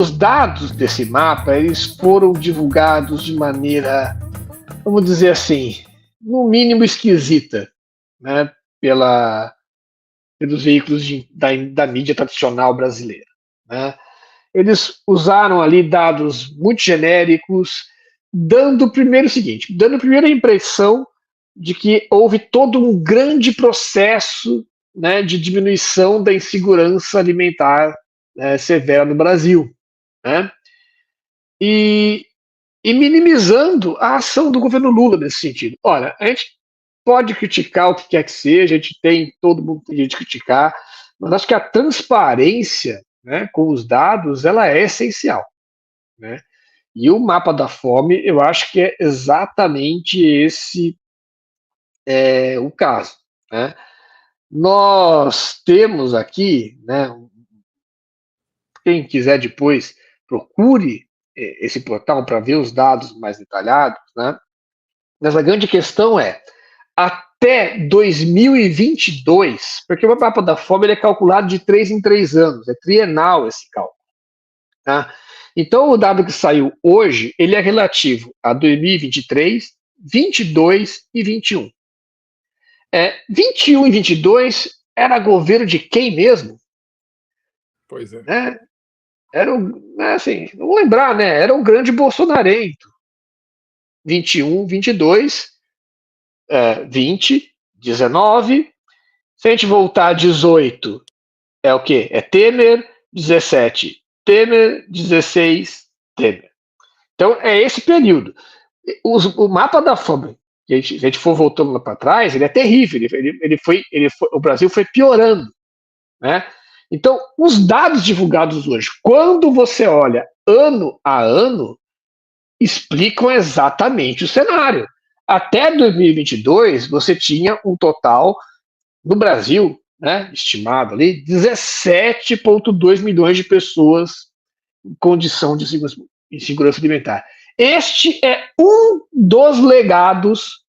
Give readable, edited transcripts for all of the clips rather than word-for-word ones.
Os dados desse mapa, eles foram divulgados de maneira, vamos dizer assim, no mínimo esquisita, né, pelos veículos da mídia tradicional brasileira, né. Eles usaram ali dados muito genéricos, dando primeiro o seguinte, dando primeiro a impressão de que houve todo um grande processo, né, de diminuição da insegurança alimentar, né, severa no Brasil, né? E, e minimizando a ação do governo Lula nesse sentido. Olha, a gente pode criticar o que quer que seja, a gente tem, todo mundo tem direito de criticar, mas acho que a transparência, né, com os dados, ela é essencial, né? E o mapa da fome, eu acho que é exatamente esse o caso, né? Nós temos aqui, né, quem quiser depois procure esse portal para ver os dados mais detalhados, né? Mas a grande questão é, até 2022, porque o mapa da fome ele é calculado de 3 em 3 anos, é trienal esse cálculo. Tá? Então, o dado que saiu hoje, ele é relativo a 2023, 22 e 21. 21 e 22 era governo de quem mesmo? Pois é. Era assim, vamos lembrar, né? Era o grande bolsonarento. 21, 22, 20, 19. Se a gente voltar a 18, é o quê? É Temer, 17, Temer, 16, Temer. Então, é esse período. O mapa da fome, se a gente for voltando lá para trás, ele é terrível. O Brasil foi piorando, né? Então, os dados divulgados hoje, quando você olha ano a ano, explicam exatamente o cenário. Até 2022, você tinha um total, no Brasil, né, estimado ali, 17,2 milhões de pessoas em condição de insegurança alimentar. Este é um dos legados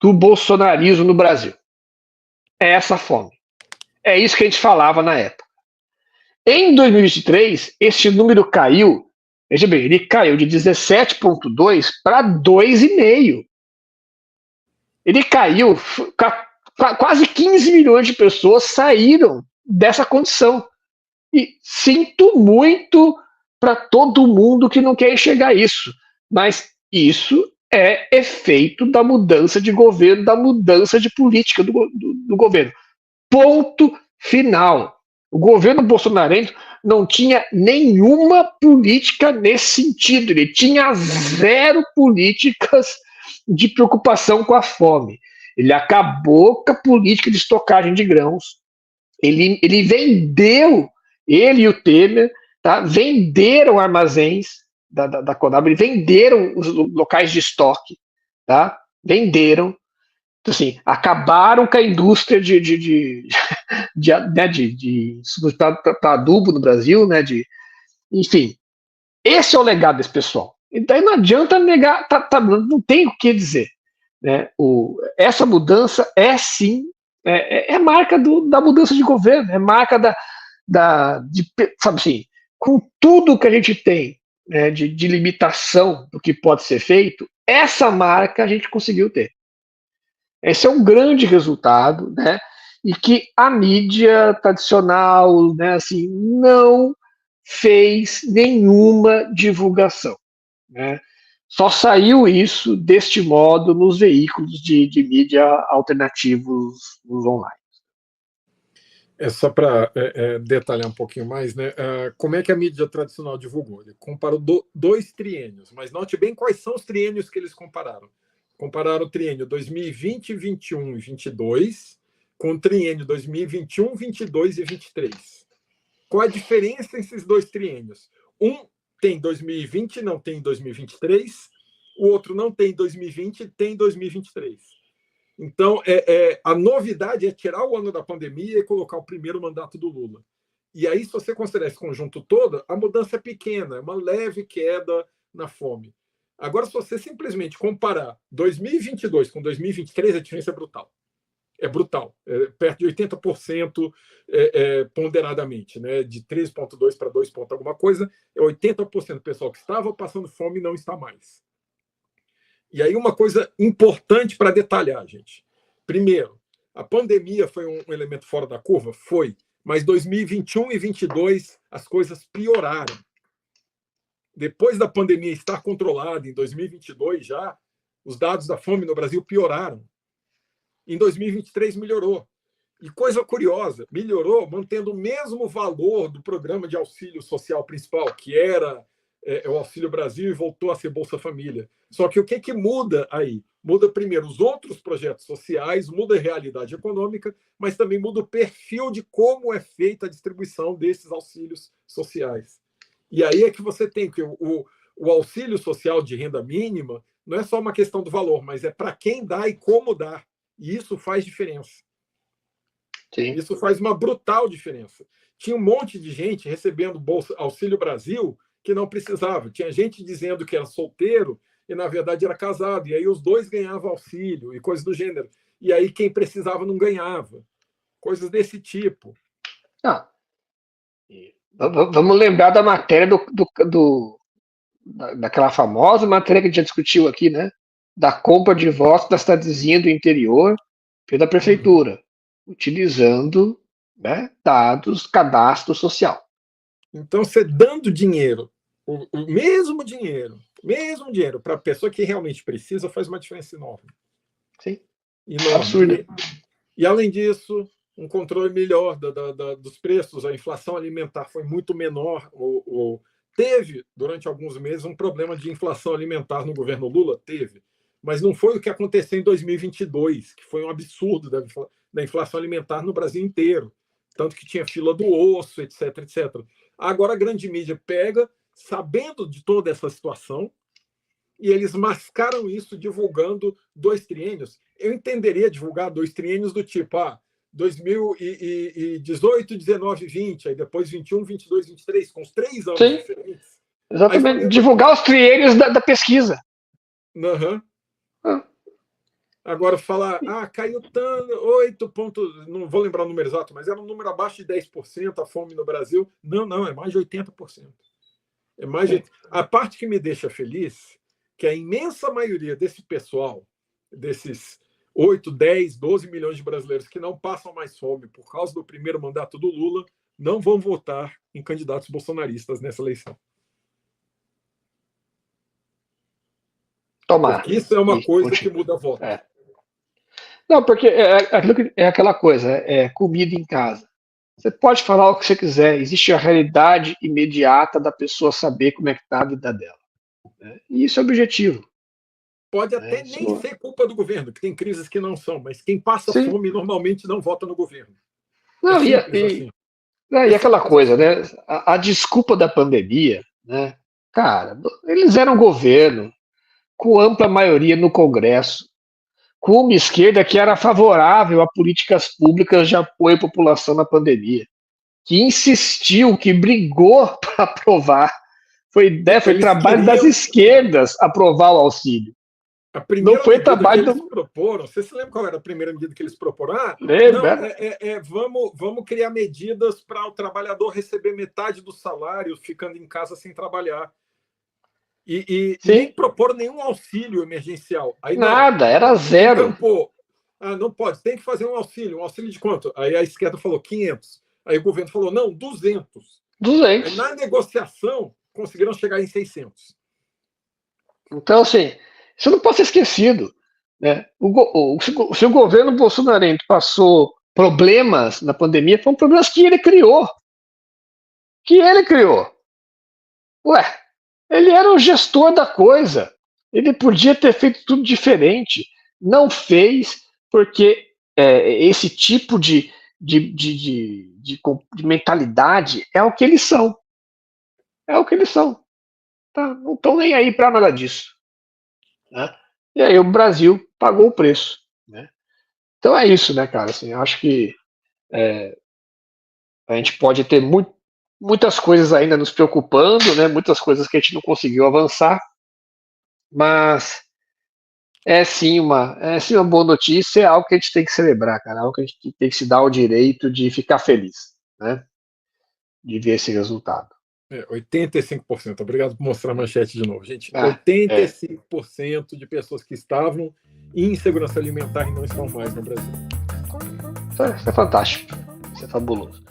do bolsonarismo no Brasil. É essa fome. É isso que a gente falava na época. Em 2023, esse número caiu, veja bem, ele caiu de 17,2 para 2,5. Ele caiu, quase 15 milhões de pessoas saíram dessa condição. E sinto muito para todo mundo que não quer enxergar isso, mas isso é efeito da mudança de governo, da mudança de política do governo. Ponto final. O governo bolsonarento não tinha nenhuma política nesse sentido, ele tinha zero políticas de preocupação com a fome. Ele acabou com a política de estocagem de grãos, ele vendeu, ele e o Temer, tá, venderam armazéns da Conab, venderam os locais de estoque, tá, venderam. Então, assim, acabaram com a indústria de para adubo no Brasil, né? Enfim, esse é o legado desse pessoal. E daí não adianta negar, não tem o que dizer. Né? Essa mudança é sim, marca da mudança de governo, é marca sabe assim, com tudo que a gente tem, né, de limitação do que pode ser feito, essa marca a gente conseguiu ter. Esse é um grande resultado, né? E que a mídia tradicional, né, assim, não fez nenhuma divulgação, né? Só saiu isso deste modo nos veículos de mídia alternativos nos online. Só para detalhar um pouquinho mais, né? Como é que a mídia tradicional divulgou? Ele comparou dois triênios, mas note bem quais são os triênios que eles compararam. Compararam o triênio 2020, 21 e 22 com o triênio 2021, 22 e 23. Qual a diferença nesses dois triênios? Um tem 2020, não tem 2023. O outro não tem 2020, tem 2023. Então, a novidade é tirar o ano da pandemia e colocar o primeiro mandato do Lula. E aí, se você considerar esse conjunto todo, a mudança é pequena, é uma leve queda na fome. Agora, se você simplesmente comparar 2022 com 2023, a diferença é brutal. é brutal, perto de 80% ponderadamente, né? De 3,2 para 2 ponto alguma coisa, é 80% do pessoal que estava passando fome não está mais. E aí uma coisa importante para detalhar, gente. Primeiro, a pandemia foi um elemento fora da curva? Foi. Mas 2021 e 2022 as coisas pioraram. Depois da pandemia estar controlada, em 2022 já, os dados da fome no Brasil pioraram. Em 2023 melhorou. E coisa curiosa, melhorou mantendo o mesmo valor do programa de auxílio social principal, que era o Auxílio Brasil, e voltou a ser Bolsa Família. Só que o que muda aí? Muda primeiro os outros projetos sociais, muda a realidade econômica, mas também muda o perfil de como é feita a distribuição desses auxílios sociais. E aí é que você tem que o auxílio social de renda mínima não é só uma questão do valor, mas é para quem dá e como dá. E isso faz diferença. Sim. Isso faz uma brutal diferença. Tinha um monte de gente recebendo Bolsa Auxílio Brasil que não precisava. Tinha gente dizendo que era solteiro e, na verdade, era casado. E aí os dois ganhavam auxílio e coisas do gênero. E aí quem precisava não ganhava. Coisas desse tipo. Vamos lembrar da matéria daquela famosa matéria que a gente já discutiu aqui, né? Da compra de votos da cidadezinha do interior pela prefeitura, utilizando, né, dados, cadastro social. Então, você dando dinheiro, o mesmo dinheiro para a pessoa que realmente precisa, faz uma diferença enorme. Sim. Enorme. Absurdo. E além disso, um controle melhor dos preços, a inflação alimentar foi muito menor. Teve, durante alguns meses, um problema de inflação alimentar no governo Lula, teve. Mas não foi o que aconteceu em 2022, que foi um absurdo da inflação alimentar no Brasil inteiro. Tanto que tinha fila do osso, etc, etc. Agora a grande mídia pega, sabendo de toda essa situação, e eles mascaram isso divulgando 2 triênios. Eu entenderia divulgar 2 triênios do tipo, 2018, 19, 20, aí depois 21, 22, 23, com os 3 anos Sim, diferentes. Exatamente, aí, divulgar os triênios da pesquisa. Uhum. Agora falar, caiu tanto, 8 pontos, não vou lembrar o número exato, mas era um número abaixo de 10% a fome no Brasil. Não, é mais de 80%. É mais de... A parte que me deixa feliz, que a imensa maioria desse pessoal, desses 8, 10, 12 milhões de brasileiros que não passam mais fome por causa do primeiro mandato do Lula, não vão votar em candidatos bolsonaristas nessa eleição. Tomara. Porque isso é uma coisa que muda voto. Não, porque é aquela coisa, é comida em casa. Você pode falar o que você quiser, existe a realidade imediata da pessoa saber como é que está a vida dela. Né? E isso é objetivo. Pode até nem ser culpa do governo, que tem crises que não são, mas quem passa fome normalmente não vota no governo. Não, e aquela coisa, né? A desculpa da pandemia, né? Cara, eles eram governo com ampla maioria no Congresso, com uma esquerda que era favorável a políticas públicas de apoio à população na pandemia, que insistiu, que brigou para aprovar. Foi trabalho das esquerdas aprovar o auxílio. Não foi trabalho que eles proporam. Você se lembra qual era a primeira medida que eles proporam? Vamos criar medidas para o trabalhador receber metade do salário ficando em casa sem trabalhar. E nem propor nenhum auxílio emergencial. Aí, nada, era zero. Encampou. Não pode, tem que fazer um auxílio. Um auxílio de quanto? Aí a esquerda falou 500. Aí o governo falou, não, 200. Aí, na negociação, conseguiram chegar em 600. Então, assim, isso não pode ser esquecido. Né? Se o governo bolsonarento passou problemas na pandemia, foram problemas que ele criou. Ué, ele era o gestor da coisa. Ele podia ter feito tudo diferente. Não fez, porque esse tipo de mentalidade é o que eles são. Tá? Não estão nem aí para nada disso. Né? E aí o Brasil pagou o preço. Né? Então é isso, né, cara? Assim, eu acho que a gente pode ter muitas coisas ainda nos preocupando, né? Muitas coisas que a gente não conseguiu avançar, mas É sim uma boa notícia, é algo que a gente tem que celebrar, cara, algo que a gente tem que se dar o direito de ficar feliz, né? De ver esse resultado. 85%. Obrigado por mostrar a manchete de novo. Gente, Ah, é. 85% de pessoas que estavam em insegurança alimentar e não estão mais no Brasil. Isso é fantástico. Isso é fabuloso.